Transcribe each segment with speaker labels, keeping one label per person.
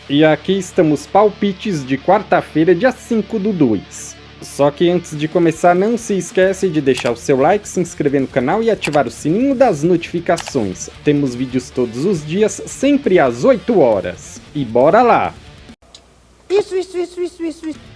Speaker 1: E aqui estamos palpites de quarta-feira, dia 5/2. Só que antes de começar, não se esquece de deixar o seu like, se inscrever no canal e ativar o sininho das notificações. Temos vídeos todos os dias, sempre às 8 horas. E bora lá! Isso.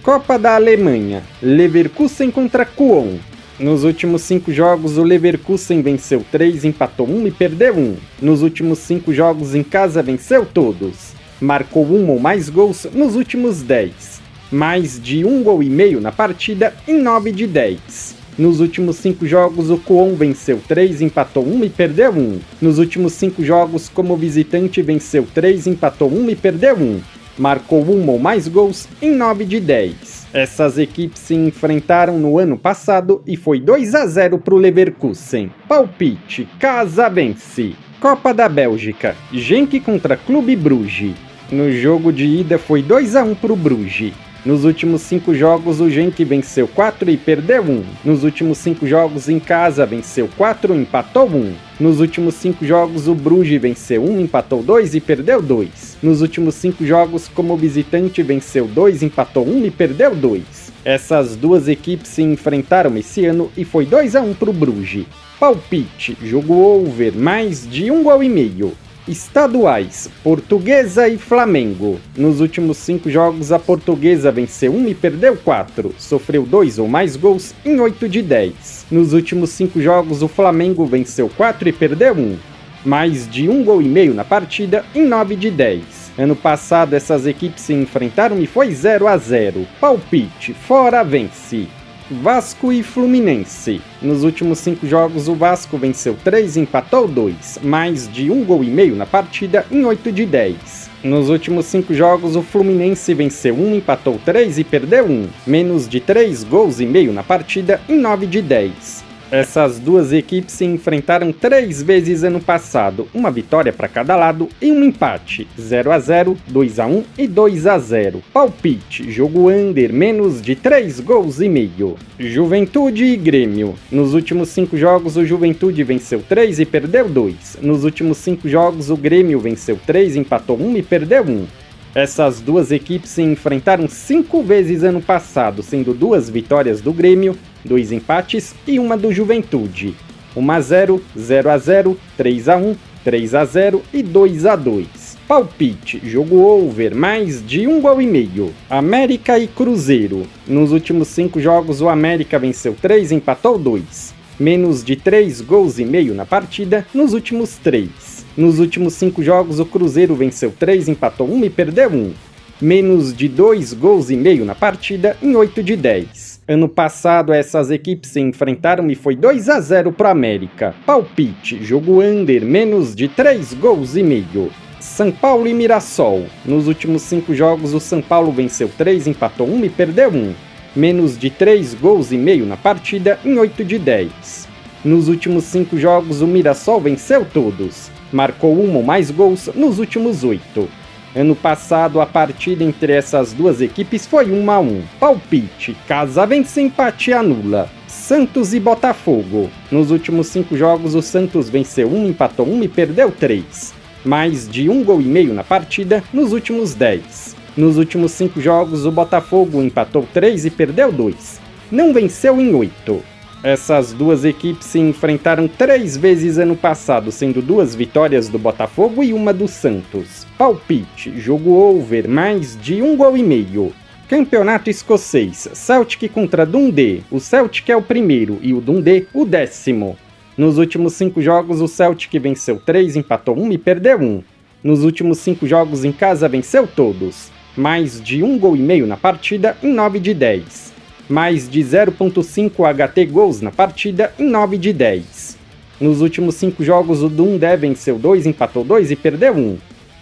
Speaker 1: Copa da Alemanha, Leverkusen contra Köln. Nos últimos 5 jogos, o Leverkusen venceu 3, empatou 1 e perdeu 1. Nos últimos 5 jogos em casa, venceu todos. Marcou 1 ou mais gols nos últimos 10. Mais de 1 gol e meio na partida em 9 de 10. Nos últimos 5 jogos, o Köln venceu 3, empatou 1 e perdeu 1. Nos últimos 5 jogos, como visitante, venceu 3, empatou 1 e perdeu 1. Marcou 1 ou mais gols em 9 de 10. Essas equipes se enfrentaram no ano passado e foi 2-0 para o Leverkusen. Palpite, casa vence. Copa da Bélgica, Genk contra Clube Brugge. No jogo de ida foi 2-1 para o Brugge. Nos últimos 5 jogos, o Genk venceu 4 e perdeu 1. Nos últimos 5 jogos em casa, venceu 4 e empatou 1. Nos últimos 5 jogos, o Brugge venceu 1, empatou 2 e perdeu 2. Nos últimos 5 jogos, como visitante, venceu 2, empatou 1 e perdeu 2. Essas duas equipes se enfrentaram esse ano e foi 2-1 para o Brugge. Palpite, jogo over, mais de 1 gol e meio. Estaduais, Portuguesa e Flamengo. Nos últimos 5 jogos, a Portuguesa venceu 1 e perdeu 4. Sofreu 2 ou mais gols em 8 de 10. Nos últimos 5 jogos, o Flamengo venceu 4 e perdeu 1. Mais de 1 gol e meio na partida em 9 de 10. Ano passado, essas equipes se enfrentaram e foi 0-0. Palpite, fora vence. Vasco e Fluminense. Nos últimos 5 jogos, o Vasco venceu 3 e empatou 2, mais de 1 gol e meio na partida em 8 de 10. Nos últimos 5 jogos, o Fluminense venceu 1, empatou 3 e perdeu 1, menos de 3 gols e meio na partida em 9 de 10. Essas duas equipes se enfrentaram 3 vezes ano passado, uma vitória para cada lado e um empate, 0-0, 2-1 e 2-0. Palpite, jogo under, menos de 3 gols e meio. Juventude e Grêmio. Nos últimos 5 jogos, o Juventude venceu 3 e perdeu 2. Nos últimos 5 jogos, o Grêmio venceu 3, empatou 1 e perdeu 1. Essas duas equipes se enfrentaram 5 vezes ano passado, sendo 2 vitórias do Grêmio, 2 empates e uma do Juventude. 1-0, 0-0, 3-1, 3-0 e 2-2. Palpite, jogo over, mais de 1 gol e meio. América e Cruzeiro. Nos últimos 5 jogos, o América venceu 3 e empatou 2. Menos de 3 gols e meio na partida nos últimos 3. Nos últimos 5 jogos, o Cruzeiro venceu 3, empatou 1 e perdeu 1. Menos de 2 gols e meio na partida em 8 de 10. Ano passado, essas equipes se enfrentaram e foi 2-0 para o América. Palpite, jogo under, menos de 3 gols e meio. São Paulo e Mirassol. Nos últimos 5 jogos, o São Paulo venceu 3, empatou 1 e perdeu 1. Menos de 3 gols e meio na partida em 8 de 10. Nos últimos 5 jogos, o Mirassol venceu todos. Marcou 1 ou mais gols nos últimos 8. Ano passado, a partida entre essas duas equipes foi 1-1. Palpite, casa vence, empate anula. Santos e Botafogo. Nos últimos 5 jogos, o Santos venceu 1, empatou 1 e perdeu 3. Mais de 1 gol e meio na partida nos últimos 10. Nos últimos 5 jogos, o Botafogo empatou 3 e perdeu 2. Não venceu em 8. Essas duas equipes se enfrentaram 3 vezes ano passado, sendo 2 vitórias do Botafogo e uma do Santos. Palpite, jogo over, mais de 1 gol e meio. Campeonato escocês, Celtic contra Dundee. O Celtic é o primeiro e o Dundee o 10º. Nos últimos 5 jogos, o Celtic venceu 3, empatou 1 e perdeu 1. Nos últimos 5 jogos em casa, venceu todos. Mais de 1 gol e meio na partida em 9 de 10. Mais de 0.5 HT gols na partida em 9 de 10. Nos últimos 5 jogos, o Dundee venceu 2, empatou 2 e perdeu 1.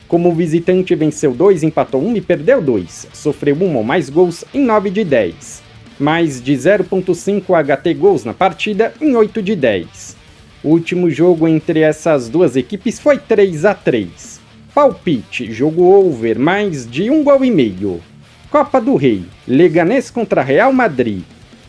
Speaker 1: Como visitante, venceu 2, empatou 1 e perdeu 2. Sofreu 1 ou mais gols em 9 de 10. Mais de 0.5 HT gols na partida em 8 de 10. O último jogo entre essas duas equipes foi 3-3. Palpite, jogo over, mais de 1 gol e meio. Copa do Rei, Leganés contra Real Madrid.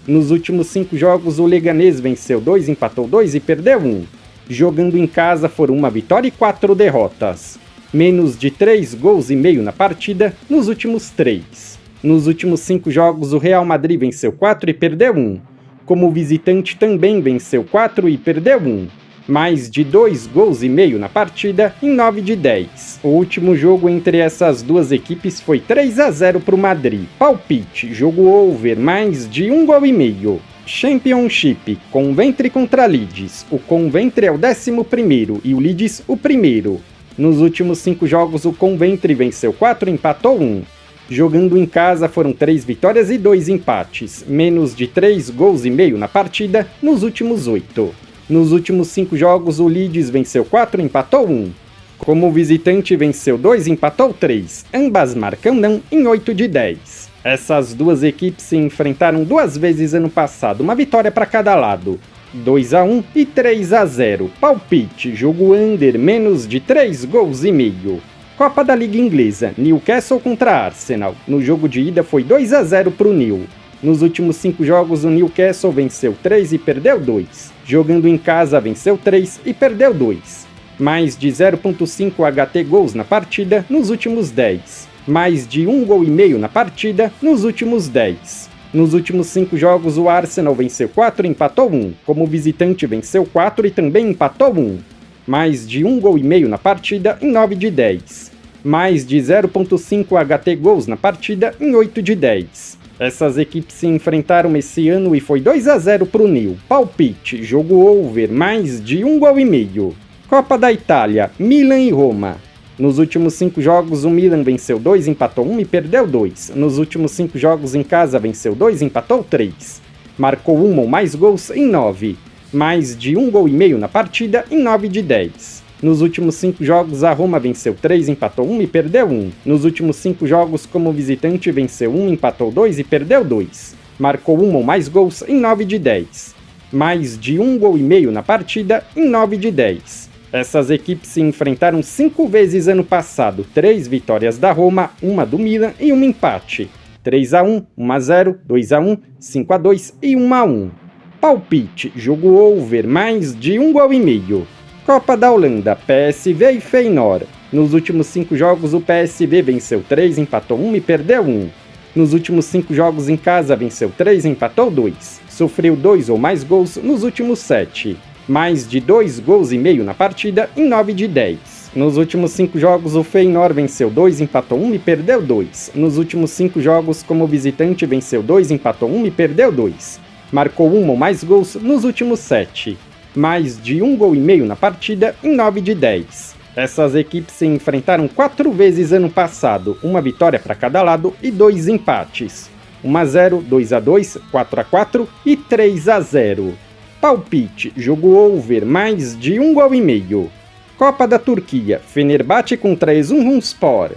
Speaker 1: Nos últimos 5 jogos, o Leganés venceu 2, empatou 2 e perdeu 1. Jogando em casa foram 1 vitória e 4 derrotas. menos de 3 gols e meio na partida nos últimos 3. Nos últimos 5 jogos, o Real Madrid venceu 4 e perdeu 1. Como visitante também venceu 4 e perdeu 1. Mais de 2 gols e meio na partida em 9 de 10. O último jogo entre essas duas equipes foi 3-0 para o Madrid. Palpite, jogo over, mais de 1 gol e meio. Championship, Coventry contra Leeds. O Coventry é o 11º e o Leeds o primeiro. Nos últimos 5 jogos, o Coventry venceu 4 e empatou 1. Jogando em casa foram 3 vitórias e 2 empates, menos de 3 gols e meio na partida nos últimos 8. Nos últimos 5 jogos, o Leeds venceu 4 e empatou 1. Como visitante, venceu 2 e empatou 3. Ambas marcam não em 8 de 10. Essas duas equipes se enfrentaram 2 vezes ano passado, uma vitória para cada lado. 2-1 e 3-0. Palpite, jogo under, menos de 3 gols e meio. Copa da Liga Inglesa, Newcastle contra Arsenal. No jogo de ida foi 2-0 para o New. Nos últimos 5 jogos, o Newcastle venceu 3 e perdeu 2. Jogando em casa, venceu 3 e perdeu 2. Mais de 0.5 HT gols na partida nos últimos 10. Mais de 1 gol e meio na partida nos últimos 10. Nos últimos 5 jogos, o Arsenal venceu 4 e empatou 1. Como visitante, venceu 4 e também empatou 1. Mais de 1 gol e meio na partida em 9 de 10. Mais de 0.5 HT gols na partida em 8 de 10. Essas equipes se enfrentaram esse ano e foi 2-0 para o New. Palpite, jogo over, mais de 1 gol e meio. Copa da Itália, Milan e Roma. Nos últimos 5 jogos, o Milan venceu 2, empatou 1 e perdeu 2. Nos últimos 5 jogos em casa, venceu 2 e empatou 3. Marcou 1 ou mais gols em 9. Mais de 1 gol e meio na partida em 9 de 10. Nos últimos 5 jogos, a Roma venceu 3, empatou 1 e perdeu 1. Nos últimos 5 jogos, como visitante, venceu 1, empatou 2 e perdeu 2. Marcou 1 ou mais gols em 9 de 10. Mais de 1 gol e meio na partida em 9 de 10. Essas equipes se enfrentaram 5 vezes ano passado, 3 vitórias da Roma, 1 do Milan e 1 empate. 3-1, 1-0, 2-1, 5-2 e 1-1. Palpite, jogo over, mais de 1 gol e meio. Copa da Holanda, PSV e Feyenoord. Nos últimos 5 jogos, o PSV venceu 3, empatou 1 e perdeu 1. Nos últimos 5 jogos em casa, venceu 3 e empatou 2. Sofreu 2 ou mais gols nos últimos 7. Mais de 2 gols e meio na partida em 9 de 10. Nos últimos 5 jogos, o Feyenoord venceu 2, empatou 1 e perdeu 2. Nos últimos 5 jogos, como visitante, venceu 2, empatou 1 e perdeu 2. Marcou 1 ou mais gols nos últimos 7. Mais de 1 gol e meio na partida em 9 de 10. Essas equipes se enfrentaram 4 vezes ano passado, uma vitória para cada lado e 2 empates. 1-0, 2-2, 4-4 e 3-0. Palpite, jogo over, mais de 1 gol e meio. Copa da Turquia, Fenerbahçe contra Erzurumspor.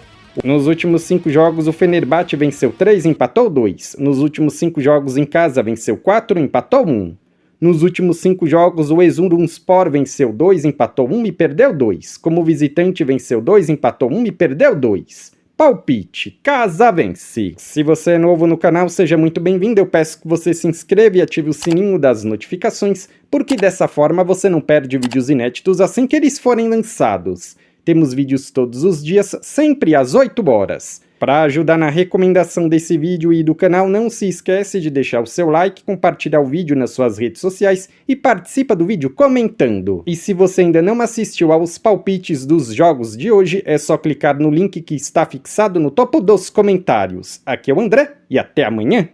Speaker 1: Nos últimos 5 jogos, o Fenerbahçe venceu 3 e empatou 2. Nos últimos 5 jogos em casa, venceu 4 e empatou 1. Nos últimos 5 jogos, o Erzurumspor venceu 2, empatou 1 e perdeu 2. Como visitante, venceu 2, empatou 1 e perdeu 2. Palpite, casa vence. Se você é novo no canal, seja muito bem-vindo. Eu peço que você se inscreva e ative o sininho das notificações, porque dessa forma você não perde vídeos inéditos assim que eles forem lançados. Temos vídeos todos os dias, sempre às 8 horas. Para ajudar na recomendação desse vídeo e do canal, não se esquece de deixar o seu like, compartilhar o vídeo nas suas redes sociais e participa do vídeo comentando. E se você ainda não assistiu aos palpites dos jogos de hoje, é só clicar no link que está fixado no topo dos comentários. Aqui é o André e até amanhã!